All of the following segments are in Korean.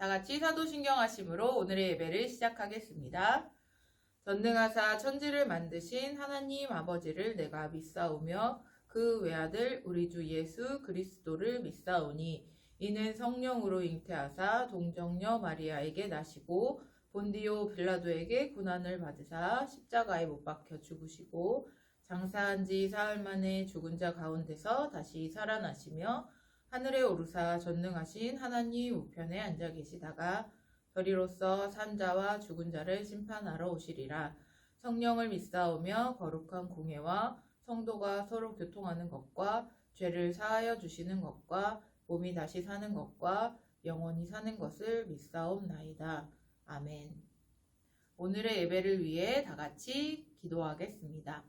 다 같이 사도신경 하심으로 오늘의 예배를 시작하겠습니다. 전능하사 천지를 만드신 하나님 아버지를 내가 믿사오며 그 외아들 우리 주 예수 그리스도를 믿사오니 이는 성령으로 잉태하사 동정녀 마리아에게 나시고 본디오 빌라도에게 고난을 받으사 십자가에 못 박혀 죽으시고 장사한 지 사흘 만에 죽은 자 가운데서 다시 살아나시며 하늘에 오르사 전능하신 하나님 우편에 앉아 계시다가 저리로서 산 자와 죽은 자를 심판하러 오시리라. 성령을 믿사오며 거룩한 공회와 성도가 서로 교통하는 것과 죄를 사하여 주시는 것과 몸이 다시 사는 것과 영원히 사는 것을 믿사옵나이다. 아멘. 오늘의 예배를 위해 다 같이 기도하겠습니다.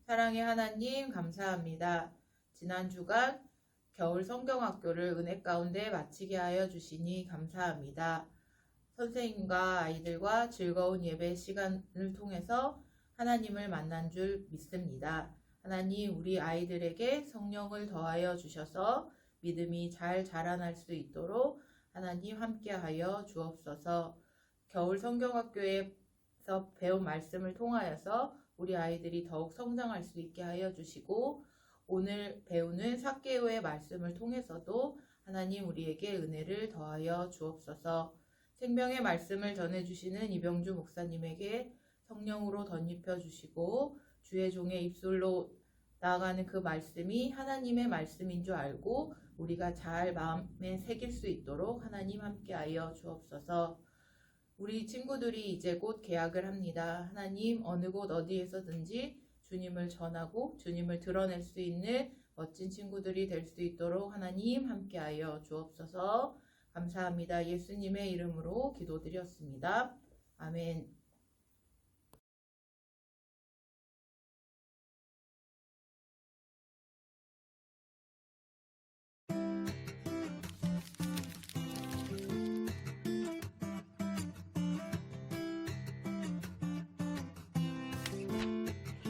사랑의 하나님 감사합니다. 지난 주간 겨울 성경학교를 은혜 가운데 마치게 하여 주시니 감사합니다. 선생님과 아이들과 즐거운 예배 시간을 통해서 하나님을 만난 줄 믿습니다. 하나님, 우리 아이들에게 성령을 더하여 주셔서 믿음이 잘 자라날 수 있도록 하나님 함께하여 주옵소서. 겨울 성경학교에서 배운 말씀을 통하여서 우리 아이들이 더욱 성장할 수 있게 하여 주시고 오늘 배우는 삭개오의 말씀을 통해서도 하나님 우리에게 은혜를 더하여 주옵소서. 생명의 말씀을 전해주시는 이병주 목사님에게 성령으로 덧입혀 주시고 주의 종의 입술로 나아가는 그 말씀이 하나님의 말씀인 줄 알고 우리가 잘 마음에 새길 수 있도록 하나님 함께하여 주옵소서. 우리 친구들이 이제 곧 개학을 합니다. 하나님 어느 곳 어디에서든지 주님을 전하고 주님을 드러낼 수 있는 멋진 친구들이 될 수 있도록 하나님 함께하여 주옵소서. 감사합니다. 예수님의 이름으로 기도드렸습니다. 아멘.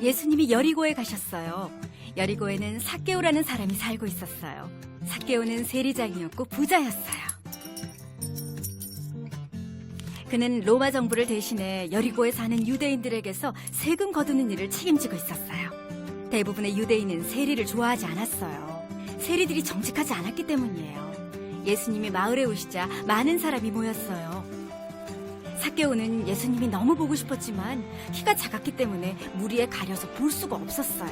예수님이 여리고에 가셨어요. 여리고에는 삭개오라는 사람이 살고 있었어요. 삭개오는 세리장이었고 부자였어요. 그는 로마 정부를 대신해 여리고에 사는 유대인들에게서 세금 거두는 일을 책임지고 있었어요. 대부분의 유대인은 세리를 좋아하지 않았어요. 세리들이 정직하지 않았기 때문이에요. 예수님이 마을에 오시자 많은 사람이 모였어요. 삭개오는 예수님이 너무 보고 싶었지만 키가 작았기 때문에 무리에 가려서 볼 수가 없었어요.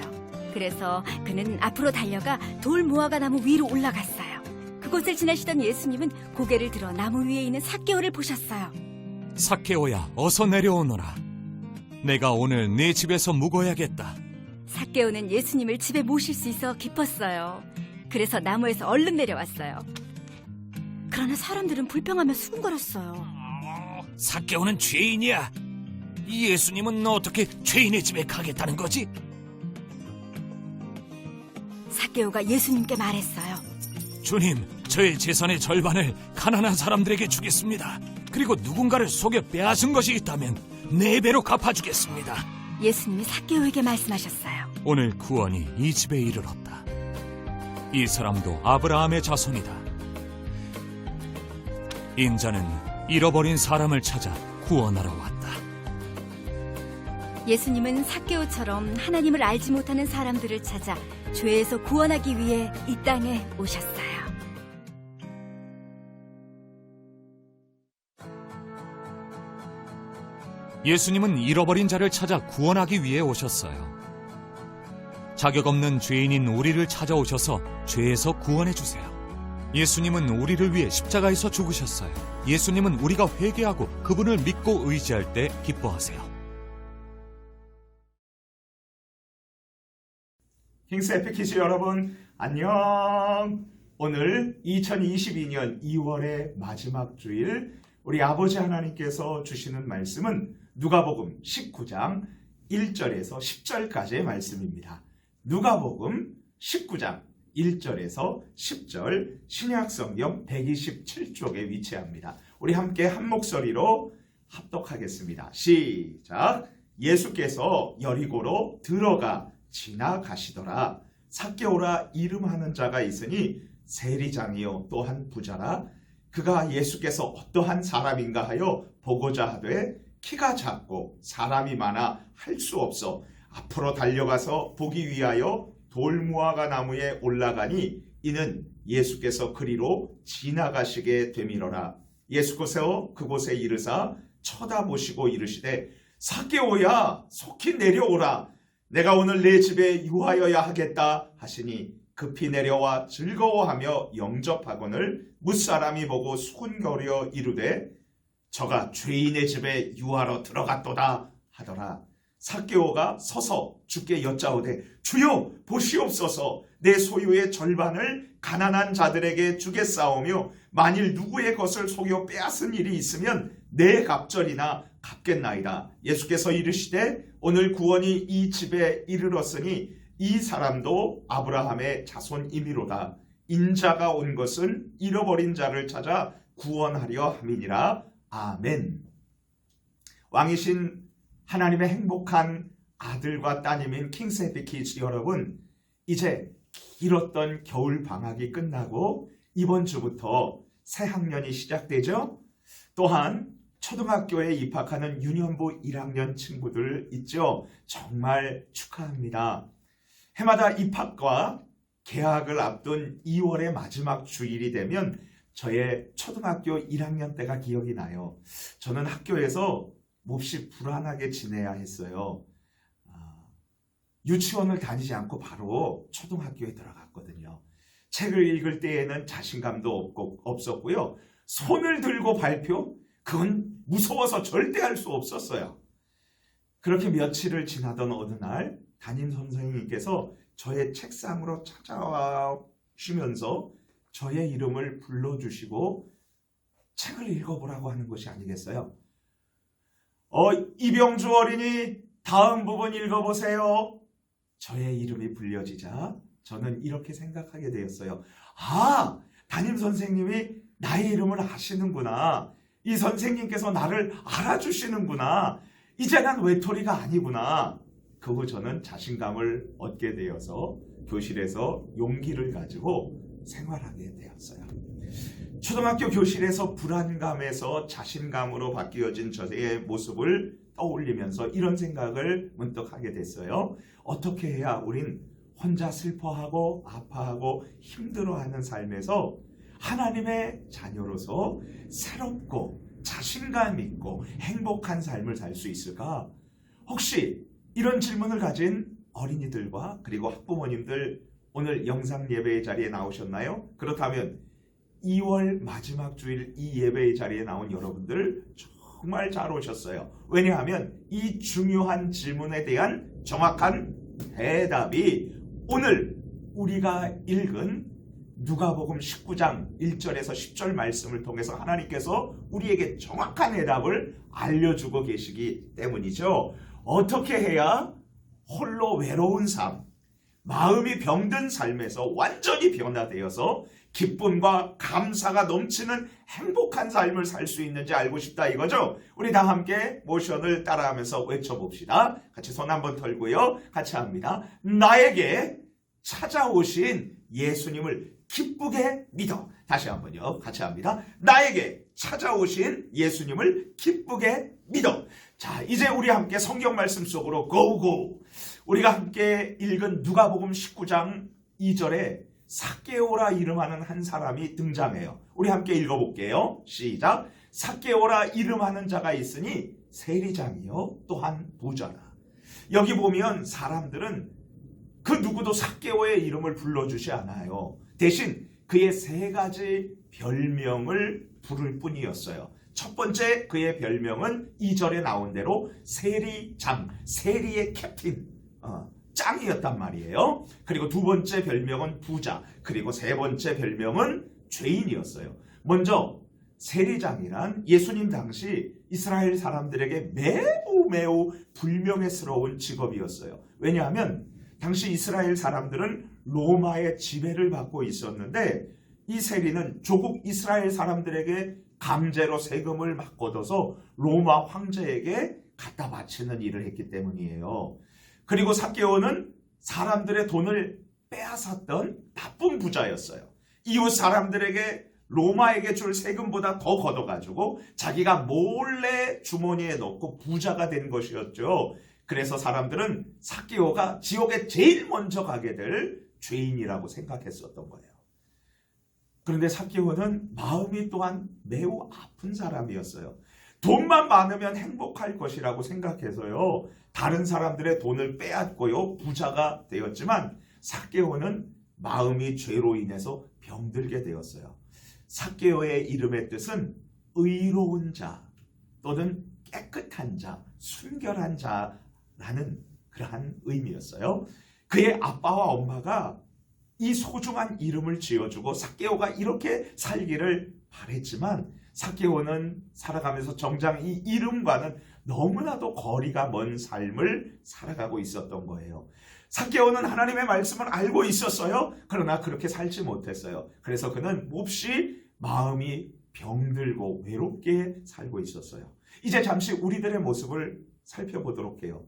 그래서 그는 앞으로 달려가 돌 무화과 나무 위로 올라갔어요. 그곳을 지나시던 예수님은 고개를 들어 나무 위에 있는 삭개오를 보셨어요. 삭개오야, 어서 내려오너라. 내가 오늘 네 집에서 묵어야겠다. 삭개오는 예수님을 집에 모실 수 있어 기뻤어요. 그래서 나무에서 얼른 내려왔어요. 그러나 사람들은 불평하며 수군거렸어요. 삭개오는 죄인이야. 이 예수님은 어떻게 죄인의 집에 가겠다는 거지? 삭개오가 예수님께 말했어요. 주님, 저의 재산의 절반을 가난한 사람들에게 주겠습니다. 그리고 누군가를 속여 빼앗은 것이 있다면 4배로 갚아주겠습니다. 예수님이 삭개오에게 말씀하셨어요. 오늘 구원이 이 집에 이르렀다. 이 사람도 아브라함의 자손이다. 인자는 잃어버린 사람을 찾아 구원하러 왔다. 예수님은 삭개오처럼 하나님을 알지 못하는 사람들을 찾아 죄에서 구원하기 위해 이 땅에 오셨어요. 예수님은 잃어버린 자를 찾아 구원하기 위해 오셨어요. 자격 없는 죄인인 우리를 찾아오셔서 죄에서 구원해 주세요. 예수님은 우리를 위해 십자가에서 죽으셨어요. 예수님은 우리가 회개하고 그분을 믿고 의지할 때 기뻐하세요. 킹스 에픽키즈 여러분 안녕. 오늘 2022년 2월의 마지막 주일 우리 아버지 하나님께서 주시는 말씀은 누가복음 19장 1절에서 10절까지의 말씀입니다. 누가복음 19장 1절에서 10절 신약성경 127쪽에 위치합니다. 우리 함께 한 목소리로 합독하겠습니다. 시작. 예수께서 여리고로 들어가 지나가시더라. 삭개오라 이름하는 자가 있으니 세리장이요 또한 부자라. 그가 예수께서 어떠한 사람인가 하여 보고자 하되 키가 작고 사람이 많아 할 수 없어 앞으로 달려가서 보기 위하여 돌무화과 나무에 올라가니 이는 예수께서 그리로 지나가시게 되밀어라. 예수께서 그곳에 이르사 쳐다보시고 이르시되 삭개오야 속히 내려오라. 내가 오늘 내 집에 유하여야 하겠다 하시니 급히 내려와 즐거워하며 영접하거늘 뭇사람이 보고 수군거려 이르되 저가 죄인의 집에 유하러 들어갔도다 하더라. 삭개오가 서서 주께 여짜오되 주여 보시옵소서 내 소유의 절반을 가난한 자들에게 주겠사오며 만일 누구의 것을 속여 빼앗은 일이 있으면 내 갑절이나 갚겠나이다. 예수께서 이르시되 오늘 구원이 이 집에 이르렀으니 이 사람도 아브라함의 자손이미로다. 인자가 온 것은 잃어버린 자를 찾아 구원하려 함이니라. 아멘. 왕이신 하나님의 행복한 아들과 따님인 킹스 해피 키즈 여러분, 이제 길었던 겨울 방학이 끝나고 이번 주부터 새 학년이 시작되죠. 또한 초등학교에 입학하는 유년부 1학년 친구들 있죠. 정말 축하합니다. 해마다 입학과 개학을 앞둔 2월의 마지막 주일이 되면 저의 초등학교 1학년 때가 기억이 나요. 저는 학교에서 몹시 불안하게 지내야 했어요. 유치원을 다니지 않고 바로 초등학교에 들어갔거든요. 책을 읽을 때에는 자신감도 없었고요. 손을 들고 발표? 그건 무서워서 절대 할 수 없었어요. 그렇게 며칠을 지나던 어느 날 담임 선생님께서 저의 책상으로 찾아와 주시면서 저의 이름을 불러주시고 책을 읽어보라고 하는 것이 아니겠어요? 이병주 어린이 다음 부분 읽어보세요. 저의 이름이 불려지자 저는 이렇게 생각하게 되었어요. 아, 담임 선생님이 나의 이름을 아시는구나. 이 선생님께서 나를 알아주시는구나. 이제 난 외톨이가 아니구나. 그 후 저는 자신감을 얻게 되어서 교실에서 용기를 가지고 생활하게 되었어요. 초등학교 교실에서 불안감에서 자신감으로 바뀌어진 저의 모습을 떠올리면서 이런 생각을 문득 하게 됐어요. 어떻게 해야 우린 혼자 슬퍼하고 아파하고 힘들어하는 삶에서 하나님의 자녀로서 새롭고 자신감 있고 행복한 삶을 살 수 있을까? 혹시 이런 질문을 가진 어린이들과 그리고 학부모님들 오늘 영상 예배의 자리에 나오셨나요? 그렇다면 2월 마지막 주일 이 예배의 자리에 나온 여러분들 정말 잘 오셨어요. 왜냐하면 이 중요한 질문에 대한 정확한 대답이 오늘 우리가 읽은 누가복음 19장 1절에서 10절 말씀을 통해서 하나님께서 우리에게 정확한 해답을 알려주고 계시기 때문이죠. 어떻게 해야 홀로 외로운 삶, 마음이 병든 삶에서 완전히 변화되어서 기쁨과 감사가 넘치는 행복한 삶을 살 수 있는지 알고 싶다 이거죠. 우리 다 함께 모션을 따라하면서 외쳐봅시다. 같이 손 한번 털고요. 같이 합니다. 나에게 찾아오신 예수님을 기쁘게 믿어. 다시 한번요. 같이 합니다. 나에게 찾아오신 예수님을 기쁘게 믿어. 자, 이제 우리 함께 성경 말씀 속으로 고고. 우리가 함께 읽은 누가복음 19장 2절에 삭개오라 이름하는 한 사람이 등장해요. 우리 함께 읽어볼게요. 시작. 삭개오라 이름하는 자가 있으니 세리장이요 또한 부자라. 여기 보면 사람들은 그 누구도 삭개오의 이름을 불러주지 않아요. 대신 그의 세 가지 별명을 부를 뿐이었어요. 첫 번째 그의 별명은 2절에 나온 대로 세리장, 세리의 캡틴, 짱이었단 말이에요. 그리고 두 번째 별명은 부자, 그리고 세 번째 별명은 죄인이었어요. 먼저 세리장이란 예수님 당시 이스라엘 사람들에게 매우 불명예스러운 직업이었어요. 왜냐하면 당시 이스라엘 사람들은 로마의 지배를 받고 있었는데 이 세리는 조국 이스라엘 사람들에게 강제로 세금을 막 걷어서 로마 황제에게 갖다 바치는 일을 했기 때문이에요. 그리고 삭개오는 사람들의 돈을 빼앗았던 나쁜 부자였어요. 이웃 사람들에게 로마에게 줄 세금보다 더 걷어가지고 자기가 몰래 주머니에 넣고 부자가 된 것이었죠. 그래서 사람들은 삭개오가 지옥에 제일 먼저 가게 될 죄인이라고 생각했었던 거예요. 그런데 삭개오는 마음이 또한 매우 아픈 사람이었어요. 돈만 많으면 행복할 것이라고 생각해서요. 다른 사람들의 돈을 빼앗고요. 부자가 되었지만 삭개오는 마음이 죄로 인해서 병들게 되었어요. 삭개오의 이름의 뜻은 의로운 자 또는 깨끗한 자, 순결한 자라는 그러한 의미였어요. 그의 아빠와 엄마가 이 소중한 이름을 지어주고 삭개오가 이렇게 살기를 바랬지만 삭개오는 살아가면서 정작 이 이름과는 너무나도 거리가 먼 삶을 살아가고 있었던 거예요. 삭개오는 하나님의 말씀을 알고 있었어요. 그러나 그렇게 살지 못했어요. 그래서 그는 몹시 마음이 병들고 외롭게 살고 있었어요. 이제 잠시 우리들의 모습을 살펴보도록 해요.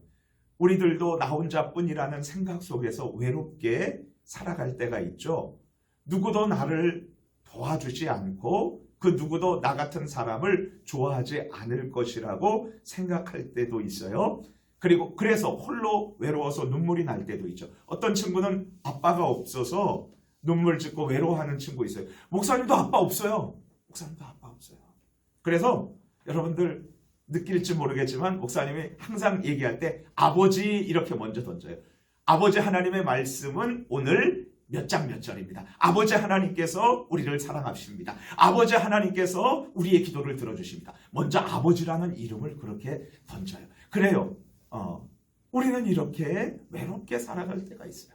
우리들도 나 혼자뿐이라는 생각 속에서 외롭게 살아갈 때가 있죠. 누구도 나를 도와주지 않고 그 누구도 나 같은 사람을 좋아하지 않을 것이라고 생각할 때도 있어요. 그리고 그래서 홀로 외로워서 눈물이 날 때도 있죠. 어떤 친구는 아빠가 없어서 눈물 짓고 외로워하는 친구 있어요. 목사님도 아빠 없어요. 목사님도 아빠 없어요. 그래서 여러분들 느낄지 모르겠지만 목사님이 항상 얘기할 때 아버지 이렇게 먼저 던져요. 아버지 하나님의 말씀은 오늘 몇 장 몇 절입니다. 아버지 하나님께서 우리를 사랑하십니다. 아버지 하나님께서 우리의 기도를 들어주십니다. 먼저 아버지라는 이름을 그렇게 던져요. 그래요. 우리는 이렇게 외롭게 살아갈 때가 있어요.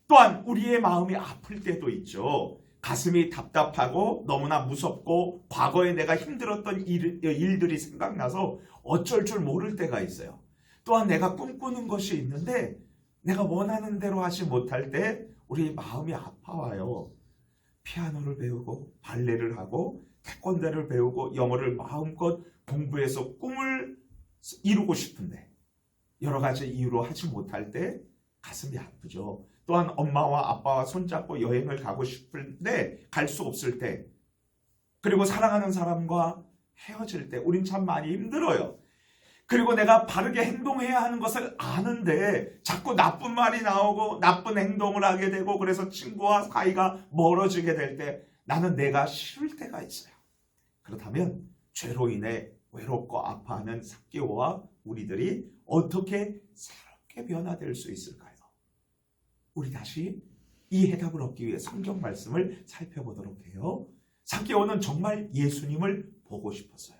또한 우리의 마음이 아플 때도 있죠. 가슴이 답답하고 너무나 무섭고 과거에 내가 힘들었던 일들이 생각나서 어쩔 줄 모를 때가 있어요. 또한 내가 꿈꾸는 것이 있는데 내가 원하는 대로 하지 못할 때 우리 마음이 아파와요. 피아노를 배우고 발레를 하고 태권도를 배우고 영어를 마음껏 공부해서 꿈을 이루고 싶은데 여러 가지 이유로 하지 못할 때 가슴이 아프죠. 또한 엄마와 아빠와 손잡고 여행을 가고 싶은데 갈 수 없을 때, 그리고 사랑하는 사람과 헤어질 때 우린 참 많이 힘들어요. 그리고 내가 바르게 행동해야 하는 것을 아는데 자꾸 나쁜 말이 나오고 나쁜 행동을 하게 되고 그래서 친구와 사이가 멀어지게 될 때 나는 내가 싫을 때가 있어요. 그렇다면 죄로 인해 외롭고 아파하는 삭개오와 우리들이 어떻게 새롭게 변화될 수 있을까요? 우리 다시 이 해답을 얻기 위해 성경 말씀을 살펴보도록 해요. 삭개오는 정말 예수님을 보고 싶었어요.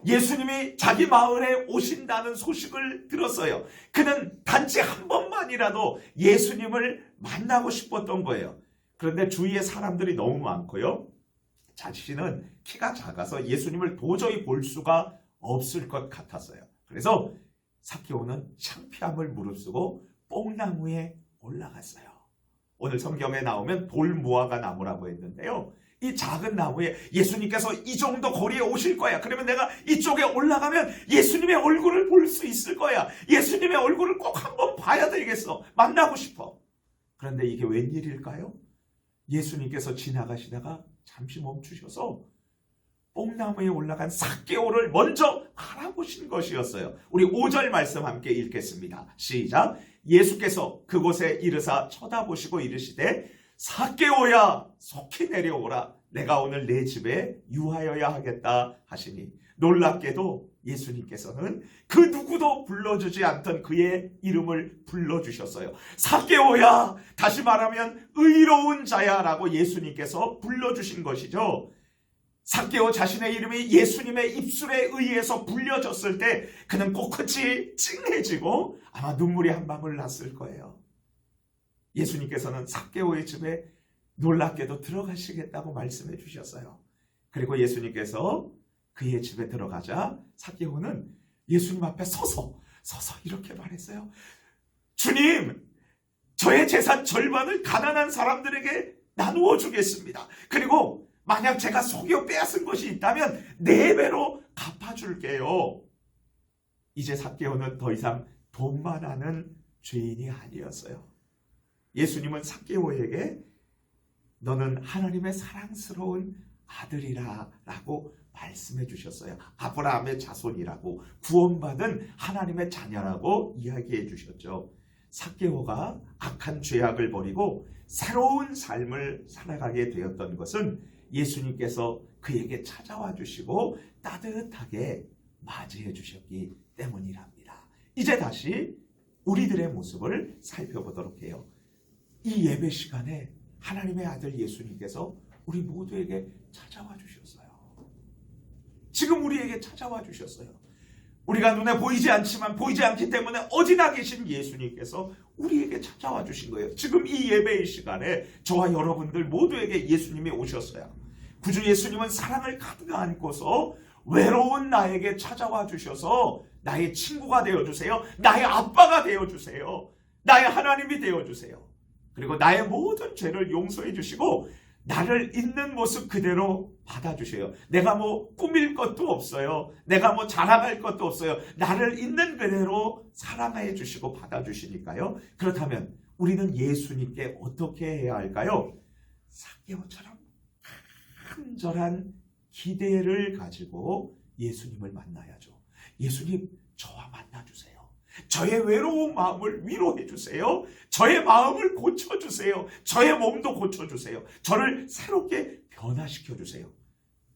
예수님이 자기 마을에 오신다는 소식을 들었어요. 그는 단지 한 번만이라도 예수님을 만나고 싶었던 거예요. 그런데 주위에 사람들이 너무 많고요. 자신은 키가 작아서 예수님을 도저히 볼 수가 없을 것 같았어요. 그래서 삭개오는 창피함을 무릅쓰고 뽕나무에 올라갔어요. 오늘 성경에 나오면 돌무화과 나무라고 했는데요. 이 작은 나무에 예수님께서 이 정도 거리에 오실 거야. 그러면 내가 이쪽에 올라가면 예수님의 얼굴을 볼 수 있을 거야. 예수님의 얼굴을 꼭 한번 봐야 되겠어. 만나고 싶어. 그런데 이게 웬일일까요? 예수님께서 지나가시다가 잠시 멈추셔서 뽕나무에 올라간 삭개오를 먼저 알아보신 것이었어요. 우리 5절 말씀 함께 읽겠습니다. 시작. 예수께서 그곳에 이르사 쳐다보시고 이르시되 삭개오야 속히 내려오라. 내가 오늘 내 집에 유하여야 하겠다 하시니 놀랍게도 예수님께서는 그 누구도 불러주지 않던 그의 이름을 불러주셨어요. 삭개오야, 다시 말하면 의로운 자야 라고 예수님께서 불러주신 것이죠. 삭개오 자신의 이름이 예수님의 입술에 의해서 불려졌을 때 그는 코끝이 찡해지고 아마 눈물이 한 방울 났을 거예요. 예수님께서는 삭개오의 집에 놀랍게도 들어가시겠다고 말씀해 주셨어요. 그리고 예수님께서 그의 집에 들어가자 삭개오는 예수님 앞에 서서 이렇게 말했어요. 주님, 저의 재산 절반을 가난한 사람들에게 나누어 주겠습니다. 그리고 만약 제가 속여 빼앗은 것이 있다면 4배로 갚아줄게요. 이제 삭개오는 더 이상 돈만 하는 죄인이 아니었어요. 예수님은 삭개오에게 너는 하나님의 사랑스러운 아들이라 라고 말씀해 주셨어요. 아브라함의 자손이라고, 구원받은 하나님의 자녀라고 이야기해 주셨죠. 삭개오가 악한 죄악을 버리고 새로운 삶을 살아가게 되었던 것은 예수님께서 그에게 찾아와 주시고 따뜻하게 맞이해 주셨기 때문이랍니다. 이제 다시 우리들의 모습을 살펴보도록 해요. 이 예배 시간에 하나님의 아들 예수님께서 우리 모두에게 찾아와 주셨어요. 지금 우리에게 찾아와 주셨어요. 우리가 눈에 보이지 않지만 보이지 않기 때문에 어디나 계신 예수님께서 우리에게 찾아와 주신 거예요. 지금 이 예배의 시간에 저와 여러분들 모두에게 예수님이 오셨어요. 구주 예수님은 사랑을 가득 안고서 외로운 나에게 찾아와 주셔서 나의 친구가 되어주세요. 나의 아빠가 되어주세요. 나의 하나님이 되어주세요. 그리고 나의 모든 죄를 용서해 주시고 나를 있는 모습 그대로 받아주세요. 내가 뭐 꾸밀 것도 없어요. 내가 뭐 자랑할 것도 없어요. 나를 있는 그대로 사랑해 주시고 받아주시니까요. 그렇다면 우리는 예수님께 어떻게 해야 할까요? 삭개오처럼 간절한 기대를 가지고 예수님을 만나야죠. 예수님, 저와 만나주세요. 저의 외로운 마음을 위로해 주세요. 저의 마음을 고쳐주세요. 저의 몸도 고쳐주세요. 저를 새롭게 변화시켜 주세요.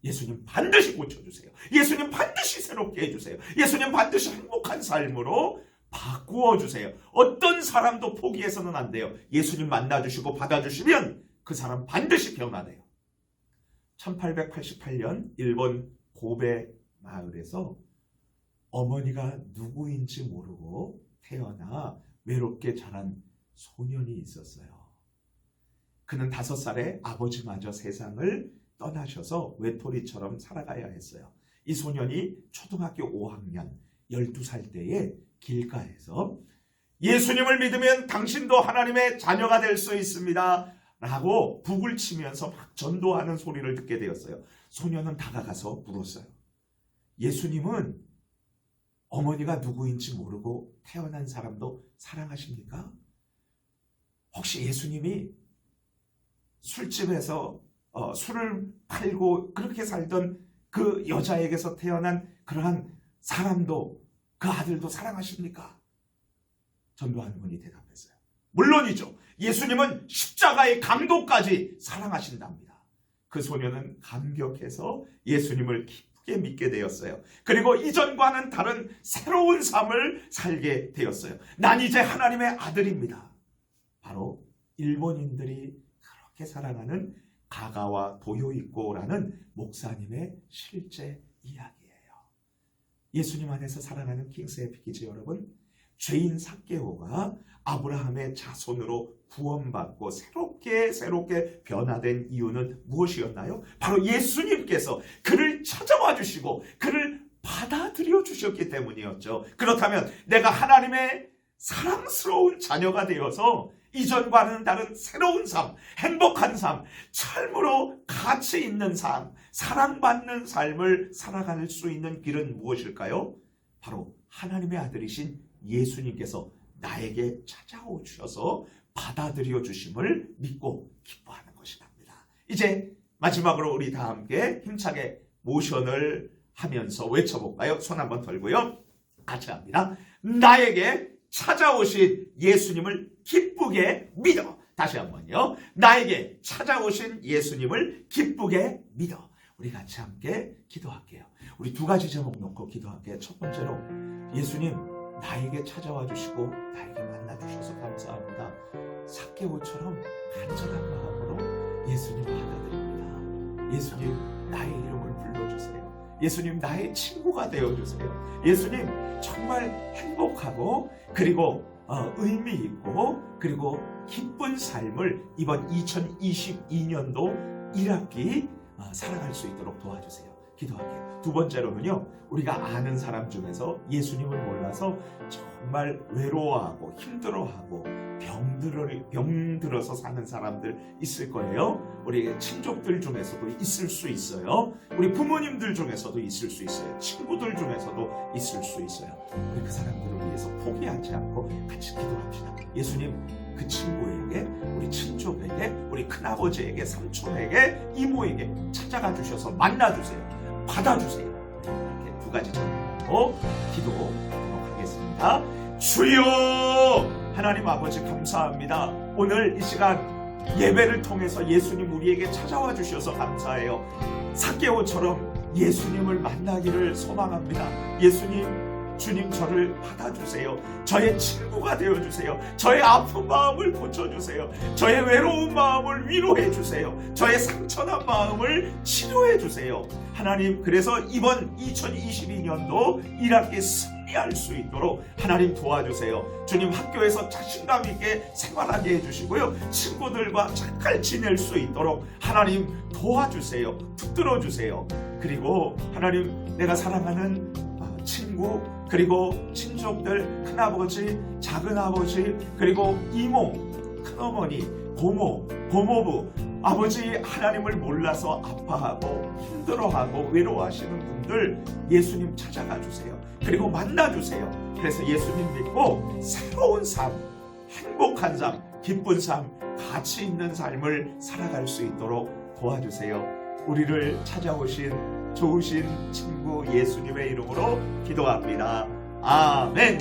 예수님 반드시 고쳐주세요. 예수님 반드시 새롭게 해주세요. 예수님 반드시 행복한 삶으로 바꾸어 주세요. 어떤 사람도 포기해서는 안 돼요. 예수님 만나주시고 받아주시면 그 사람 반드시 변화돼요. 1888년 일본 고베 마을에서 어머니가 누구인지 모르고 태어나 외롭게 자란 소년이 있었어요. 그는 5살에 아버지마저 세상을 떠나셔서 외톨이처럼 살아가야 했어요. 이 소년이 초등학교 5학년 12살 때에 길가에서 예수님을 믿으면 당신도 하나님의 자녀가 될 수 있습니다 라고 북을 치면서 막 전도하는 소리를 듣게 되었어요. 소년은 다가가서 물었어요. 예수님은 어머니가 누구인지 모르고 태어난 사람도 사랑하십니까? 혹시 예수님이 술집에서 술을 팔고 그렇게 살던 그 여자에게서 태어난 그러한 사람도, 그 아들도 사랑하십니까? 전도하는 분이 대답했어요. 물론이죠. 예수님은 십자가의 강도까지 사랑하신답니다. 그 소년은 감격해서 예수님을 깊게 믿게 되었어요. 그리고 이전과는 다른 새로운 삶을 살게 되었어요. 난 이제 하나님의 아들입니다. 바로 일본인들이 그렇게 사랑하는 가가와 도요이코라는 목사님의 실제 이야기예요. 예수님 안에서 사랑하는 킹스 에피키즈 여러분, 죄인 삭개오가 아브라함의 자손으로 구원받고 새롭게 변화된 이유는 무엇이었나요? 바로 예수님께서 그를 찾아와 주시고 그를 받아들여 주셨기 때문이었죠. 그렇다면 내가 하나님의 사랑스러운 자녀가 되어서 이전과는 다른 새로운 삶, 행복한 삶, 참으로 가치 있는 삶, 사랑받는 삶을 살아갈 수 있는 길은 무엇일까요? 바로 하나님의 아들이신 예수님께서 나에게 찾아오셔서 받아들여 주심을 믿고 기뻐하는 것이랍니다. 이제 마지막으로 우리 다 함께 힘차게 모션을 하면서 외쳐볼까요? 손 한번 들고요. 같이 합니다. 나에게 찾아오신 예수님을 기쁘게 믿어. 다시 한번요. 나에게 찾아오신 예수님을 기쁘게 믿어. 우리 같이 함께 기도할게요. 우리 2가지 제목 놓고 기도할게요. 첫 번째로, 예수님 나에게 찾아와 주시고 나에게 만나 주셔서 감사합니다. 삭개오처럼 간절한 마음으로 예수님 받아들입니다. 예수님 나의 이름을 불러주세요. 예수님 나의 친구가 되어주세요. 예수님 정말 행복하고 그리고 의미 있고 그리고 기쁜 삶을 이번 2022년도 1학기 살아갈 수 있도록 도와주세요. 기도할게요. 2번째로는요, 우리가 아는 사람 중에서 예수님을 몰라서 정말 외로워하고 힘들어하고 병들어서 사는 사람들 있을 거예요. 우리 친족들 중에서도 있을 수 있어요. 우리 부모님들 중에서도 있을 수 있어요. 친구들 중에서도 있을 수 있어요. 우리 그 사람들을 위해서 포기하지 않고 같이 기도합시다. 예수님, 그 친구에게, 우리 친족에게, 우리 큰아버지에게, 삼촌에게, 이모에게 찾아가 주셔서 만나주세요. 받아주세요. 이렇게 두 가지 정도 기도하도록 하겠습니다. 주여! 하나님 아버지 감사합니다. 오늘 이 시간 예배를 통해서 예수님 우리에게 찾아와 주셔서 감사해요. 삭개오처럼 예수님을 만나기를 소망합니다. 예수님, 주님 저를 받아주세요. 저의 친구가 되어주세요. 저의 아픈 마음을 고쳐주세요. 저의 외로운 마음을 위로해주세요. 저의 상처난 마음을 치료해주세요. 하나님, 그래서 이번 2022년도 1학기 승리할 수 있도록 하나님 도와주세요. 주님, 학교에서 자신감 있게 생활하게 해주시고요. 친구들과 잘 지낼 수 있도록 하나님 도와주세요. 붙들어주세요. 그리고 하나님, 내가 사랑하는 친구, 그리고 친족들, 큰아버지, 작은아버지, 그리고 이모, 큰어머니, 고모, 고모부, 아버지 하나님을 몰라서 아파하고 힘들어하고 외로워하시는 분들 예수님 찾아가 주세요. 그리고 만나주세요. 그래서 예수님 믿고 새로운 삶, 행복한 삶, 기쁜 삶, 가치 있는 삶을 살아갈 수 있도록 도와주세요. 우리를 찾아오신 좋으신 친구 예수님의 이름으로 기도합니다. 아멘.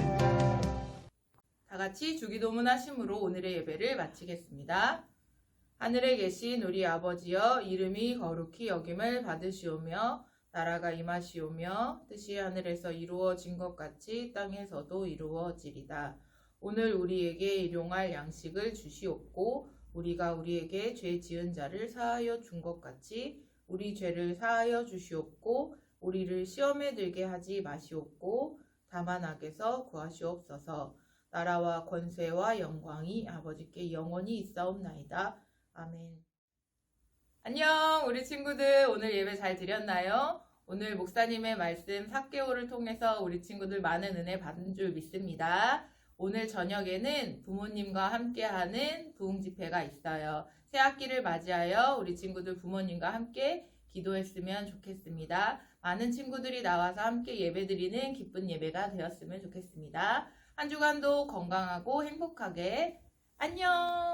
다 같이 주기도문 하심으로 오늘의 예배를 마치겠습니다. 하늘에 계신 우리 아버지여, 이름이 거룩히 여김을 받으시오며 나라가 임하시오며 뜻이 하늘에서 이루어진 것 같이 땅에서도 이루어지리다. 오늘 우리에게 일용할 양식을 주시옵고 우리가 우리에게 죄 지은 자를 사하여 준 것 같이 우리 죄를 사하여 주시옵고 우리를 시험에 들게 하지 마시옵고 다만 악에서 구하시옵소서. 나라와 권세와 영광이 아버지께 영원히 있사옵나이다. 아멘. 안녕, 우리 친구들. 오늘 예배 잘 드렸나요? 오늘 목사님의 말씀 삭개오를 통해서 우리 친구들 많은 은혜 받은 줄 믿습니다. 오늘 저녁에는 부모님과 함께하는 부흥집회가 있어요. 새 학기를 맞이하여 우리 친구들 부모님과 함께 기도했으면 좋겠습니다. 많은 친구들이 나와서 함께 예배드리는 기쁜 예배가 되었으면 좋겠습니다. 한 주간도 건강하고 행복하게 안녕!